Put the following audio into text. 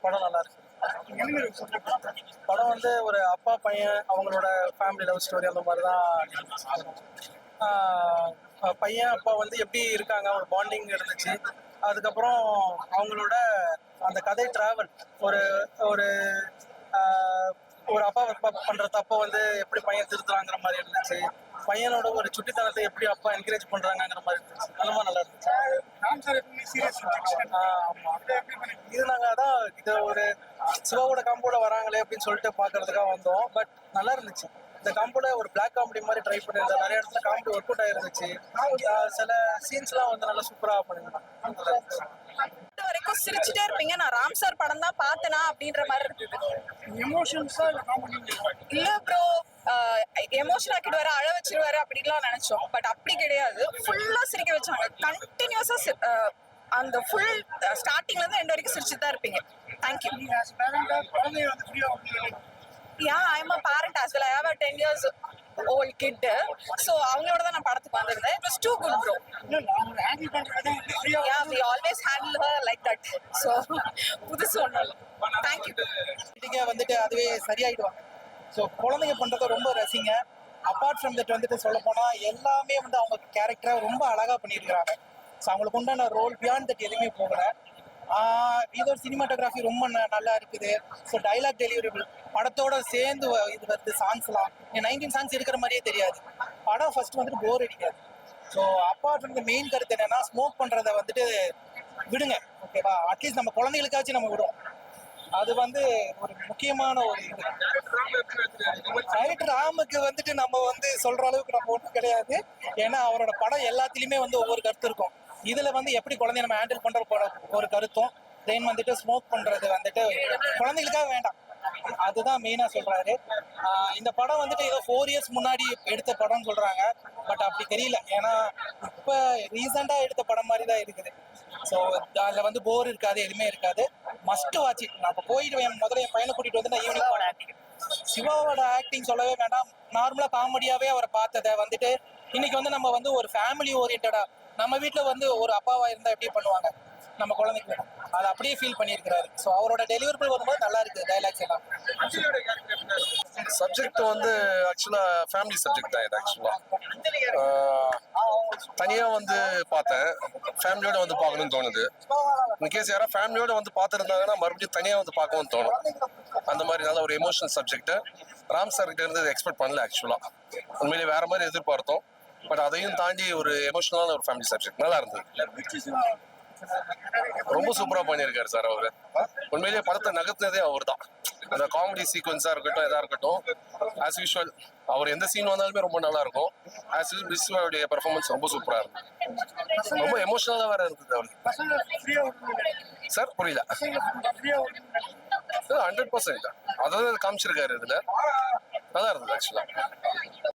படம் நல்லா இருக்கு. படம் வந்து ஒரு அப்பா பையன் அவங்களோட ஃபேமிலி லவ் ஸ்டோரி அந்த மாதிரி தான். பையன் அப்பா வந்து எப்படி இருக்காங்க, ஒரு பாண்டிங் இருந்துச்சு. அதுக்கப்புறம் அவங்களோட அந்த கதை டிராவல் ஒரு ஒரு ஒரு அப்பா பண்ற தப்ப வந்து எப்படி பையன் திருத்துறாங்கிற மாதிரி இருந்துச்சு. பையனோட ஒரு சுட்டித்தனத்தை எப்படி அப்பா என்கரேஜ் பண்றாங்கிற மாதிரி இருந்துச்சு. அந்த மாதிரி நல்லா இருந்துச்சு. ஆமா, இது நாங்க அதான் இது ஒரு சிவாவோட காம்போட வராங்களே அப்படின்னு சொல்லிட்டு பாக்குறதுக்காக வந்தோம். பட் நல்லா இருந்துச்சு. இந்த காம்போல ஒரு பிளாக் காமெடி மாதிரி ட்ரை பண்ணிருந்தேன். நிறைய இடத்துல காமெடி ஒர்க் அவுட் ஆயிருந்துச்சு. சில சீன்ஸ் எல்லாம் வந்து நல்லா சூப்பரா பண்ணிருந்தாங்க. வரைக்கும் சிரிச்சுட்டே இருப்பீங்க. நான் ராம் சார் படம் தான் பார்த்தனா அப்படின்ற மாதிரி இருக்குது. எமோஷன்ஸா இல்ல ப்ரோ, எமோஷன் ஆக்கிடுவாரு, அழ வச்சிருவாரு அப்படின்லாம் நினைச்சோம். பட் அப்படி கிடையாது, ஃபுல்லா சிரிக்க வச்சாங்க. கண்டினியூஸா அந்த ஃபுல் ஸ்டார்டிங்ல இருந்து எண்ட் வரைக்கும் சிரிச்சுட்டு தான் இருப்பீங்க. Thank you. Yeah, I'm a parent as well. I have a 10 years old kid. So அவங்களோட தான் நான் படத்துக்கு வந்திருந்தேன். It was too good, bro. Yeah, we always handle her like that. So புதுசு ஒன்றும் இல்லை. Thank you. வீட்டுக்கே வந்துட்டு அதுவே சரியாயிடுவாங்க. ஸோ குழந்தைங்க பண்றதை ரொம்ப ரசிங்க. அப்பார்ட் ஃப்ரம் தட் வந்துட்டு சொல்ல போனா எல்லாமே வந்து அவங்க கேரக்டரை ரொம்ப அழகா பண்ணியிருக்கிறாங்க. ஸோ அவங்களுக்கு உண்டான ரோல் பியாண்ட் தட் எதுவுமே போகல. இதோட சினிமாட்டோகிராஃபி ரொம்ப நல்லா இருக்குது. ஸோ டைலாக் டெலிவரிபிள் படத்தோட சேர்ந்து இது வருது. சாங்ஸ்லாம் 19 சாங்ஸ் இருக்கிற மாதிரியே தெரியாது. படம் ஃபர்ஸ்ட் வந்துட்டு போர் அடிக்காது. So apart from the main கருத்து என்னன்னா, ஸ்மோக் பண்றதை வந்துட்டு விடுங்க, ஓகேவா? அட்லீஸ்ட் நம்ம குழந்தைகளுக்காச்சும் நம்ம விடுவோம். அது வந்து ஒரு முக்கியமான ஒரு இது. டைரக்டர் ராமுக்கு வந்துட்டு நம்ம வந்து சொல்ற அளவுக்கு நம்ம ஒன்றும் கிடையாது. ஏன்னா அவரோட படம் எல்லாத்துலயுமே வந்து ஒவ்வொரு கருத்து இருக்கும். இதுல வந்து எப்படி குழந்தைய நம்ம ஹேண்டில் பண்ற ஒரு கருத்தும், தென் வந்துட்டு ஸ்மோக் பண்றது வந்துட்டு குழந்தைகளுக்காக வேண்டாம், அதுதான் மெயினா சொல்றாரு. இந்த படம் வந்துட்டு ஏதோ 4 years முன்னாடி எடுத்த படம்னு சொல்றாங்க. பட் அப்படி தெரியல. ஏன்னா இப்ப ரீசெண்டா எடுத்த படம் மாதிரி தான் இருக்குது. ஸோ அதுல வந்து போர் இருக்காது, எதுவுமே இருக்காது. Must watch. நான் இப்போ போயிட்டு முதல்ல என் பையனை கூட்டிட்டு வந்து நான் ஈவினிங் சிவாவோட ஆக்டிங் சொல்லவே வேண்டாம். நார்மலா காமெடியாவே அவரை பார்த்ததை வந்துட்டு இன்னைக்கு வந்து நம்ம வந்து ஒரு ஃபேமிலி ஓரியன்டா நம்ம வீட்டுல வந்து ஒரு அப்பாவா இருந்தா எப்படி பண்ணுவாங்க நம்ம குழந்தைக்கு, அதை அப்படியே ஃபீல் பண்ணியிருக்கிறாரு. ஸோ அவரோட டெலிவரிபிள் வரும்போது நல்லா இருக்கு. டைலாக்ஸ் எல்லாம் சப்ஜெக்ட் வந்து ஆக்சுவலா ஃபேமிலி சப்ஜெக்ட் தான். இது ஆக்சுவலா தனியா வந்து பார்த்தேன், ஃபேமிலியோட வந்து பார்க்கணும்னு தோணுது. இன்கேஸ் யாராவது ஃபேமிலியோட வந்து பார்த்துருந்தாங்கன்னா மறுபடியும் தனியா வந்து பார்க்கவும் தோணும். அந்த மாதிரி நல்ல ஒரு எமோஷனல் சப்ஜெக்ட். ராம் சார் கிட்ட இருந்து எக்ஸ்பெக்ட் பண்ணல ஆக்சுவலா. உண்மையிலே வேற மாதிரி எதிர்பார்த்தோம். பட் அதையும் தாண்டி ஒரு எமோஷனலான ஒரு ஃபேமிலி சப்ஜெக்ட் நல்லா இருந்தது. ரொம்ப சூப்பரா பண்ணியிருக்காரு சார் அவரு. உண்மையிலேயே படத்தை நகர்த்தினதே அவர் தான். அந்த காமெடி சீக்வன்ஸா இருக்கட்டும், எதா இருக்கட்டும், ஆஸ் யூஷுவல் அவர் எந்த சீன் வந்தாலுமே ரொம்ப நல்லா இருக்கும். ஆஸ் யூஷுவல் விஸ்வாவுடைய பெர்ஃபார்மன்ஸ் ரொம்ப சூப்பரா இருக்கும். ரொம்ப எமோஷனலா வேற இருந்தது அவருக்கு. சார் புரியல. 100% அதாவது காமிச்சிருக்காரு இதுல. நல்லா இருந்தது ஆக்சுவலா.